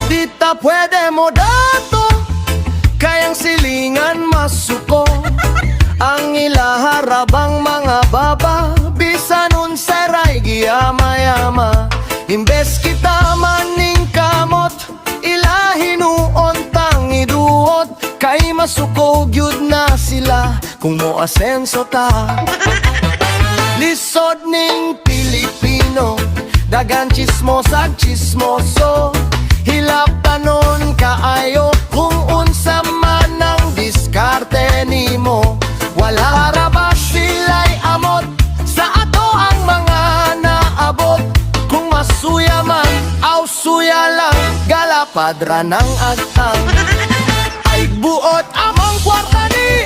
Dita pwede mo dato, kayang silingan masuko. Ang ilaharabang mga baba, bisan unsaray giyama-yama. Imbes kita maning kamot, ilahinuon tang iduot. Kay masuko gyud na sila, kung mo asenso ta. Lisod ning Pilipino, dagan chismos ag chismoso. Hilap tanon kaayo, kung unsa man ang diskarte nimo. Wala ra ba sila'y amot, sa ato ang mga naabot. Kung masuya man, aw suya lang, galapadra ng agtang. Ay buot amang kwarta ni